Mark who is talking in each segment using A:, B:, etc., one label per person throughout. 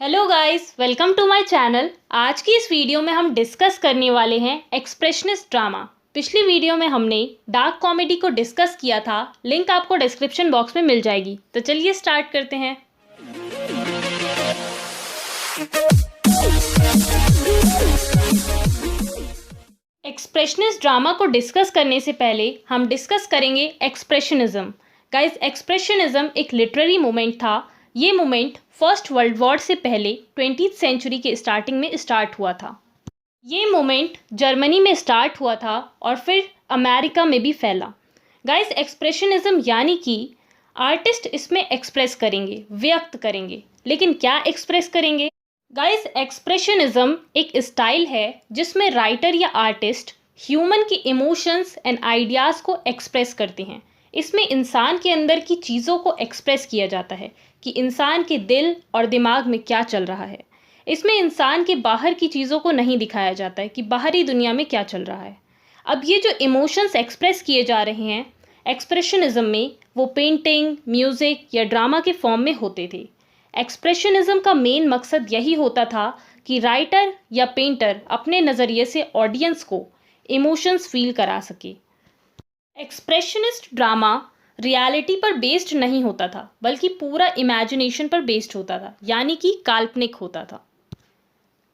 A: Hello guys, welcome to my channel. आज की इस वीडियो में हम डिस्कस करने वाले हैं एक्सप्रेशनिस्ट ड्रामा। पिछली वीडियो में हमने डार्क कॉमेडी को डिस्कस किया था, लिंक आपको डिस्क्रिप्शन बॉक्स में मिल जाएगी। तो चलिए स्टार्ट करते हैं। एक्सप्रेशनिस्ट ड्रामा को डिस्कस करने से पहले हम डिस्कस करेंगे एक्सप्रेशनिज्म। गाइस, एक्सप्रेशनिज्म एक लिटरेरी मूवमेंट था। ये मूवमेंट फर्स्ट वर्ल्ड वॉर से पहले 20th सेंचुरी के स्टार्टिंग में स्टार्ट हुआ था। ये मूवमेंट जर्मनी में स्टार्ट हुआ था और फिर अमेरिका में भी फैला। गाइस, एक्सप्रेशनिज्म यानी कि आर्टिस्ट इसमें एक्सप्रेस करेंगे, व्यक्त करेंगे, लेकिन क्या एक्सप्रेस करेंगे? गाइस, एक्सप्रेशनिज्म एक स्टाइल है जिसमें राइटर या आर्टिस्ट ह्यूमन के इमोशंस एंड आइडियाज़ को एक्सप्रेस करते हैं। इसमें इंसान के अंदर की चीज़ों को एक्सप्रेस किया जाता है कि इंसान के दिल और दिमाग में क्या चल रहा है। इसमें इंसान के बाहर की चीज़ों को नहीं दिखाया जाता है कि बाहरी दुनिया में क्या चल रहा है। अब ये जो इमोशंस एक्सप्रेस किए जा रहे हैं एक्सप्रेशनिज्म में, वो पेंटिंग, म्यूज़िक या ड्रामा के फॉर्म में होते थे। एक्सप्रेशनिज्म का मेन मकसद यही होता था कि राइटर या पेंटर अपने नज़रिए से ऑडियंस को इमोशंस फील करा सके। एक्सप्रेशनिस्ट ड्रामा रियलिटी पर बेस्ड नहीं होता था, बल्कि पूरा इमेजिनेशन पर बेस्ड होता था, यानी कि काल्पनिक होता था।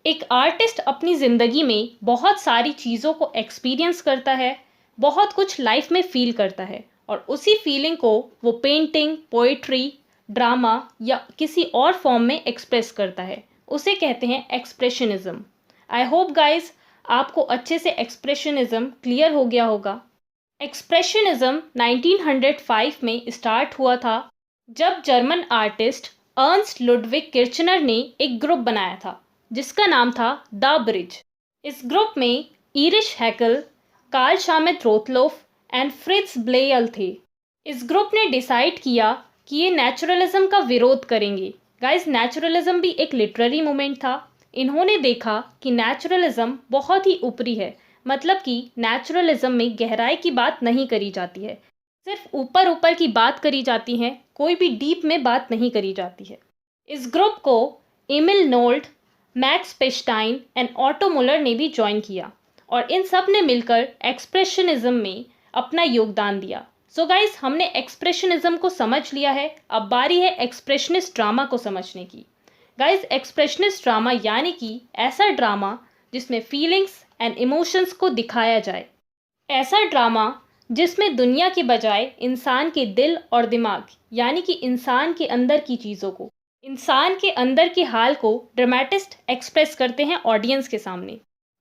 A: एक आर्टिस्ट अपनी ज़िंदगी में बहुत सारी चीज़ों को एक्सपीरियंस करता है, बहुत कुछ लाइफ में फील करता है, और उसी फीलिंग को वो पेंटिंग, पोइट्री, ड्रामा या किसी और फॉर्म में एक्सप्रेस करता है। उसे कहते हैं एक्सप्रेशनिज्म। आई होप गाइस आपको अच्छे से एक्सप्रेशनिज्म क्लियर हो गया होगा। एक्सप्रेशनिज्म 1905 में स्टार्ट हुआ था, जब German artist Ernst Ludwig Kirchner ने एक ग्रुप बनाया था जिसका नाम था द ब्रिज। इस ग्रुप में ईरिश हैकल, कार्ल शामित रोथलोफ एंड फ्रिट्ज ब्लेयल थे। इस ग्रुप ने डिसाइड किया कि ये नेचुरलिज्म का विरोध करेंगे। गाइस, नेचुरलिज्म भी एक लिटरेरी मूवमेंट था। इन्होंने देखा कि नेचुरलिज्म बहुत ही ऊपरी है, मतलब कि नेचुरलिज्म में गहराई की बात नहीं करी जाती है, सिर्फ ऊपर ऊपर की बात करी जाती है, कोई भी डीप में बात नहीं करी जाती है। इस ग्रुप को एमिल नोल्ड, मैक्स पेस्टाइन एंड ऑटो मुलर ने भी ज्वाइन किया और इन सब ने मिलकर एक्सप्रेशनिज्म में अपना योगदान दिया। सो गाइस, हमने एक्सप्रेशनिज्म को समझ लिया है, अब बारी है एक्सप्रेशनिस्ट ड्रामा को समझने की। गाइस, एक्सप्रेशनिस्ट ड्रामा यानी कि ऐसा ड्रामा जिसमें फीलिंग्स एंड इमोशंस को दिखाया जाए। ऐसा ड्रामा जिसमें दुनिया के बजाय इंसान के दिल और दिमाग, यानी कि इंसान के अंदर की चीज़ों को, इंसान के अंदर के हाल को ड्रामेटिस्ट एक्सप्रेस करते हैं ऑडियंस के सामने।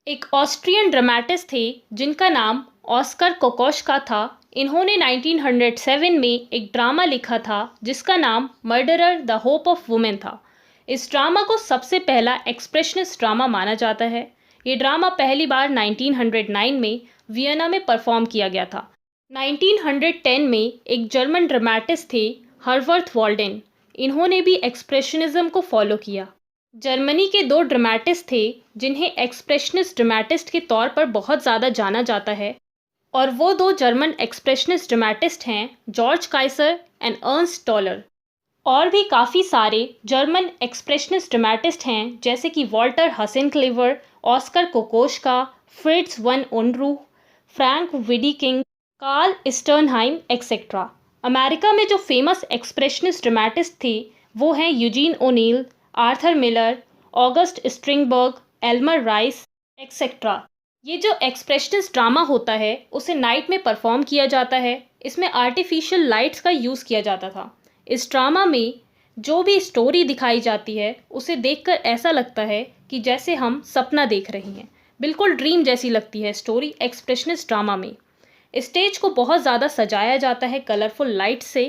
A: एक ऑस्ट्रियन ड्रामेटिस्ट थे जिनका नाम ऑस्कर कोकोश्का था। इन्होंने 1907 में एक ड्रामा लिखा था जिसका नाम murderer the hope of women था। इस ड्रामा को सबसे पहला एक्सप्रेशनिस्ट ड्रामा माना जाता है। ये ड्रामा पहली बार 1909 में वियना में परफॉर्म किया गया था। 1910 में एक जर्मन ड्रामेटिस्ट थे हरवर्थ वॉल्डेन, इन्होंने भी एक्सप्रेशनिज्म को फॉलो किया। जर्मनी के दो ड्रामेटिस्ट थे जिन्हें एक्सप्रेशनिस्ट ड्रामेटिस्ट के तौर पर बहुत ज़्यादा जाना जाता है, और वो दो जर्मन एक्सप्रेशनिस्ट ड्रामेटिस्ट हैं George Kaiser and Ernst taller. और भी काफ़ी सारे जर्मन एक्सप्रेशनिस्ट ड्रामेटिस्ट हैं जैसे कि Walter Hasenclever, Oskar Kokoschka, Fritz von Unruh, Frank Wedekind, Carl Sternheim etcetera. America में जो फेमस एक्सप्रेशनिस्ट ड्रामेटिस्ट थे वो हैं Eugene O'Neill, Arthur Miller, August Strindberg, Elmer Rice etcetera. ये जो एक्सप्रेशनिस्ट ड्रामा होता है उसे नाइट में परफॉर्म किया जाता है। इसमें आर्टिफिशियल लाइट्स का यूज़ किया जाता था। इस ड्रामा में जो भी स्टोरी दिखाई जाती है उसे देखकर ऐसा लगता है कि जैसे हम सपना देख रहे हैं, बिल्कुल ड्रीम जैसी लगती है स्टोरी एक्सप्रेशनिस्ट ड्रामा में। स्टेज को बहुत ज़्यादा सजाया जाता है कलरफुल लाइट से।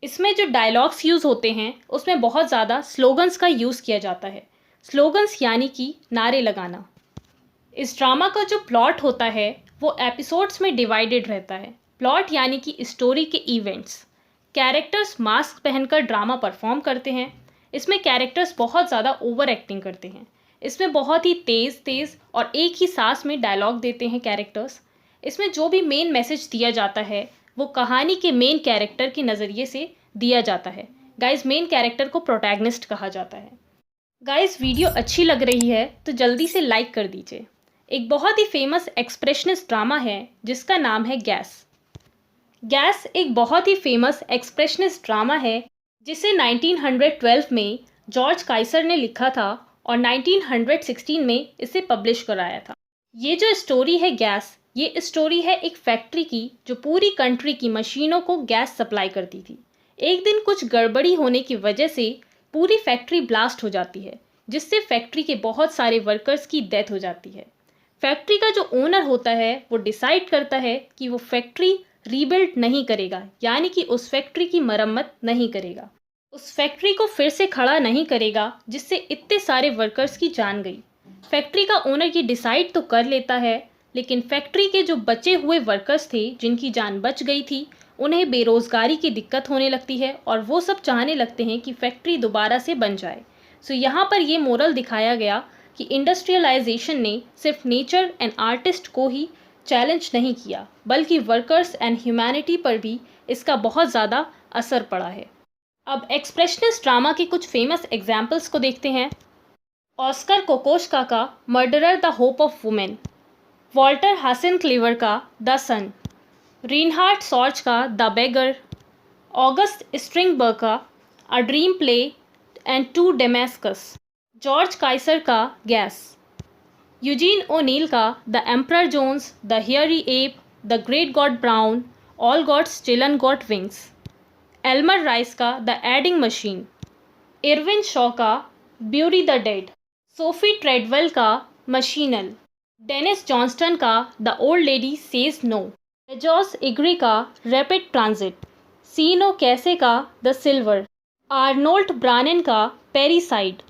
A: इसमें जो डायलॉग्स यूज़ होते हैं उसमें बहुत ज़्यादा स्लोगन्स का यूज़ किया जाता है। स्लोगन्स यानी कि नारे लगाना। इस ड्रामा का जो प्लॉट होता है वो एपिसोड्स में डिवाइडेड रहता है। प्लॉट यानी कि स्टोरी के इवेंट्स। कैरेक्टर्स मास्क पहनकर ड्रामा परफॉर्म करते हैं। इसमें कैरेक्टर्स बहुत ज़्यादा ओवर एक्टिंग करते हैं। इसमें बहुत ही तेज़ तेज़ और एक ही सांस में डायलॉग देते हैं कैरेक्टर्स। इसमें जो भी मेन मैसेज दिया जाता है वो कहानी के मेन कैरेक्टर के नज़रिए से दिया जाता है। गाइस, मेन कैरेक्टर को प्रोटैगनिस्ट कहा जाता है। गाइस वीडियो अच्छी लग रही है तो जल्दी से लाइक कर दीजिए। एक बहुत ही फेमस एक्सप्रेशनिस्ट ड्रामा है जिसका नाम है गैस। गैस एक बहुत ही फेमस एक्सप्रेशनिस्ट ड्रामा है जिसे 1912 में जॉर्ज काइसर ने लिखा था और 1916 में इसे पब्लिश कराया था। ये जो स्टोरी है गैस, ये स्टोरी है एक फैक्ट्री की जो पूरी कंट्री की मशीनों को गैस सप्लाई करती थी। एक दिन कुछ गड़बड़ी होने की वजह से पूरी फैक्ट्री ब्लास्ट हो जाती है, जिससे फैक्ट्री के बहुत सारे वर्कर्स की डेथ हो जाती है। फैक्ट्री का जो ओनर होता है वो डिसाइड करता है कि वो फैक्ट्री रीबिल्ड नहीं करेगा, यानी कि उस फैक्ट्री की मरम्मत नहीं करेगा, उस फैक्ट्री को फिर से खड़ा नहीं करेगा जिससे इतने सारे वर्कर्स की जान गई। फैक्ट्री का ओनर ये डिसाइड तो कर लेता है, लेकिन फैक्ट्री के जो बचे हुए वर्कर्स थे जिनकी जान बच गई थी, उन्हें बेरोज़गारी की दिक्कत होने लगती है और वो सब चाहने लगते हैं कि फैक्ट्री दोबारा से बन जाए। सो यहाँ पर ये मोरल दिखाया गया कि इंडस्ट्रियलाइजेशन ने सिर्फ नेचर एंड आर्टिस्ट को ही चैलेंज नहीं किया, बल्कि वर्कर्स एंड ह्यूमैनिटी पर भी इसका बहुत ज़्यादा असर पड़ा है। अब एक्सप्रेशनिस्ट ड्रामा के कुछ फेमस एग्जाम्पल्स को देखते हैं। ऑस्कर कोकोश्का का murderer the hope of women, Walter Hasenclever का द सन, रीनहार्ड सॉर्च का द बेगर, ऑगस्ट स्ट्रिंगबर्ग का a dream play and to Damascus, Georg Kaiser का गैस, यूजीन ओनील का the emperor Jones, the hairy ape, the great god Brown, all god's children got wings, Elmer Rice का the adding machine, Irwin Shaw का bury the dead, Sophie Treadwell का machinal, Denis Johnston का the old lady says no, Lajos Egri का rapid transit, सीनो कैसे का the silver, Arnolt Bronnen का parricide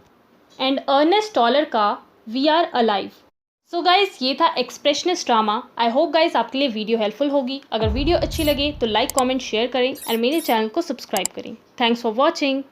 A: and Ernst Toller का we are alive. So guys ये था expressionist drama. I hope guys आपके लिए वीडियो हेल्पफुल होगी। अगर वीडियो अच्छी लगे तो लाइक कमेंट शेयर करें और मेरे चैनल को सब्सक्राइब करें। Thanks for watching.